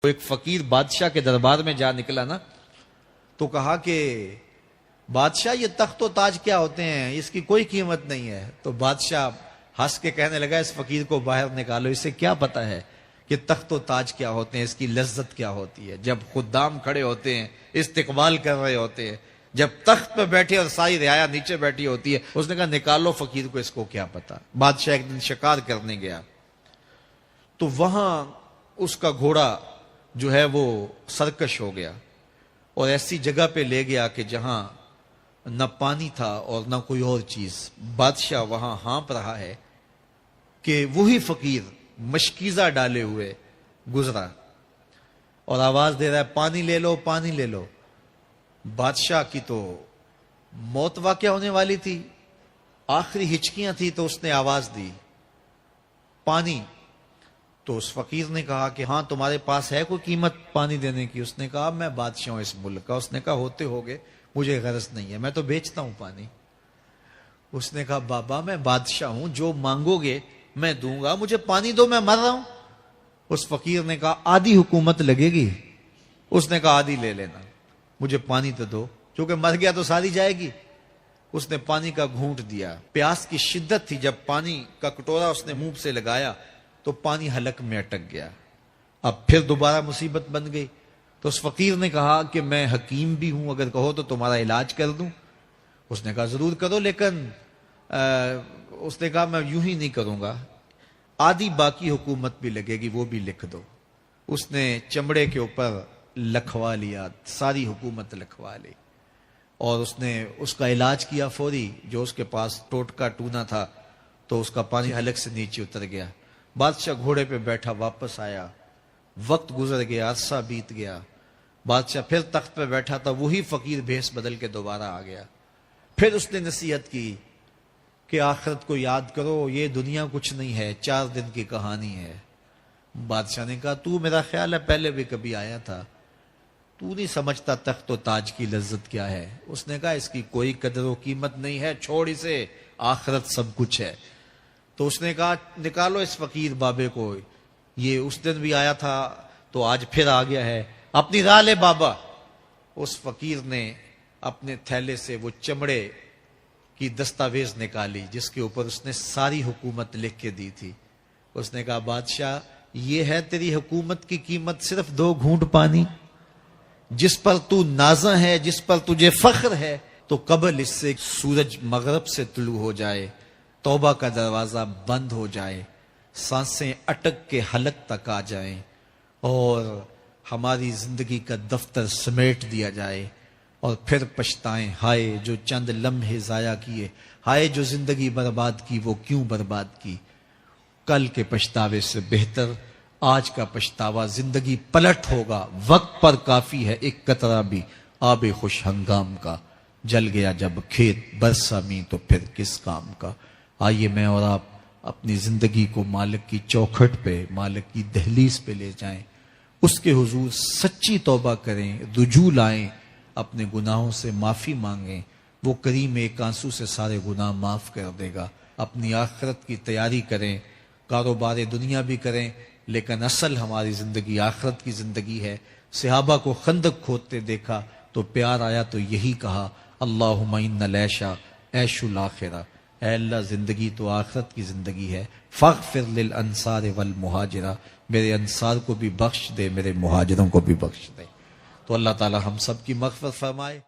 ایک فقیر بادشاہ کے دربار میں جا نکلا نا تو کہا کہ بادشاہ یہ تخت و تاج کیا ہوتے ہیں، اس کی کوئی قیمت نہیں ہے۔ تو بادشاہ ہنس کے کہنے لگا اس فقیر کو باہر نکالو، اسے کیا پتا ہے کہ تخت و تاج کیا ہوتے ہیں، اس کی لذت کیا ہوتی ہے۔ جب خدام کھڑے ہوتے ہیں، استقبال کر رہے ہوتے ہیں، جب تخت پہ بیٹھے اور ساری رعایا نیچے بیٹھی ہوتی ہے، اس نے کہا نکالو فقیر کو، اس کو کیا پتا۔ بادشاہ ایک دن شکار کرنے گیا تو وہاں اس کا گھوڑا جو ہے وہ سرکش ہو گیا اور ایسی جگہ پہ لے گیا کہ جہاں نہ پانی تھا اور نہ کوئی اور چیز۔ بادشاہ وہاں ہانپ رہا ہے کہ وہی فقیر مشکیزہ ڈالے ہوئے گزرا اور آواز دے رہا ہے پانی لے لو، پانی لے لو۔ بادشاہ کی تو موت واقع ہونے والی تھی، آخری ہچکیاں تھی، تو اس نے آواز دی پانی۔ تو اس فقیر نے کہا کہ ہاں تمہارے پاس ہے کوئی قیمت پانی دینے کی؟ اس نے کہا میں بادشاہ ہوں اس ملک کا۔ اس نے کہا ہوتے ہوگے، مجھے غرض نہیں ہے، میں تو بیچتا ہوں پانی۔ اس نے کہا بابا میں بادشاہ ہوں، جو مانگو گے میں دوں گا، مجھے پانی دو، میں مر رہا ہوں۔ اس فقیر نے کہا آدھی حکومت لگے گی۔ اس نے کہا آدھی لے لینا، مجھے پانی تو دو، کیونکہ مر گیا تو ساری جائے گی۔ اس نے پانی کا گھونٹ دیا، پیاس کی شدت تھی، جب پانی کا کٹورا اس نے منہ سے لگایا تو پانی حلق میں اٹک گیا۔ اب پھر دوبارہ مصیبت بن گئی تو اس فقیر نے کہا کہ میں حکیم بھی ہوں، اگر کہو تو تمہارا علاج کر دوں۔ اس نے کہا ضرور کرو، لیکن اس نے کہا میں یوں ہی نہیں کروں گا، آدھی باقی حکومت بھی لگے گی، وہ بھی لکھ دو۔ اس نے چمڑے کے اوپر لکھوا لیا، ساری حکومت لکھوا لی اور اس نے اس کا علاج کیا فوری۔ جو اس کے پاس ٹوٹکا ٹونا تھا تو اس کا پانی حلق سے نیچے اتر گیا۔ بادشاہ گھوڑے پہ بیٹھا واپس آیا، وقت گزر گیا، عرصہ بیت گیا۔ بادشاہ پھر تخت پہ بیٹھا تھا، وہی فقیر بھیس بدل کے دوبارہ آ گیا۔ پھر اس نے نصیحت کی کہ آخرت کو یاد کرو، یہ دنیا کچھ نہیں ہے، 4 دن کی کہانی ہے۔ بادشاہ نے کہا تو میرا خیال ہے پہلے بھی کبھی آیا تھا، تو نہیں سمجھتا تخت و تاج کی لذت کیا ہے۔ اس نے کہا اس کی کوئی قدر و قیمت نہیں ہے، چھوڑ اسے، آخرت سب کچھ ہے۔ تو اس نے کہا نکالو اس فقیر بابے کو، یہ اس دن بھی آیا تھا تو آج پھر آ گیا ہے، اپنی راہ لے بابا۔ اس فقیر نے اپنے تھیلے سے وہ چمڑے کی دستاویز نکالی جس کے اوپر اس نے ساری حکومت لکھ کے دی تھی۔ اس نے کہا بادشاہ یہ ہے تیری حکومت کی قیمت، صرف 2 گھونٹ پانی، جس پر تو نازاں ہے، جس پر تجھے فخر ہے، تو قبل اس سے سورج مغرب سے طلوع ہو جائے، توبہ کا دروازہ بند ہو جائے، سانسیں اٹک کے حلق تک آ جائیں اور ہماری زندگی کا دفتر سمیٹ دیا جائے، اور پھر پچھتائیں ہائے جو چند لمحے ضائع کیے، ہائے جو زندگی برباد کی وہ کیوں برباد کی۔ کل کے پچھتاوے سے بہتر آج کا پچھتاوا، زندگی پلٹ ہوگا، وقت پر کافی ہے ایک قطرہ بھی آب خوش ہنگام کا، جل گیا جب کھیت برسا می تو پھر کس کام کا۔ آئیے میں اور آپ اپنی زندگی کو مالک کی چوکھٹ پہ، مالک کی دہلیز پہ لے جائیں، اس کے حضور سچی توبہ کریں، رجوع لائیں، اپنے گناہوں سے معافی مانگیں، وہ کریم ایک آنسو سے سارے گناہ معاف کر دے گا۔ اپنی آخرت کی تیاری کریں، کاروبار دنیا بھی کریں، لیکن اصل ہماری زندگی آخرت کی زندگی ہے۔ صحابہ کو خندق کھودتے دیکھا تو پیار آیا تو یہی کہا اللہم ان العیش عیش الآخرہ، اے اللہ زندگی تو آخرت کی زندگی ہے، فاغفر للانصار والمہاجرہ، میرے انصار کو بھی بخش دے، میرے مہاجروں کو بھی بخش دے۔ تو اللہ تعالی ہم سب کی مغفرت فرمائے۔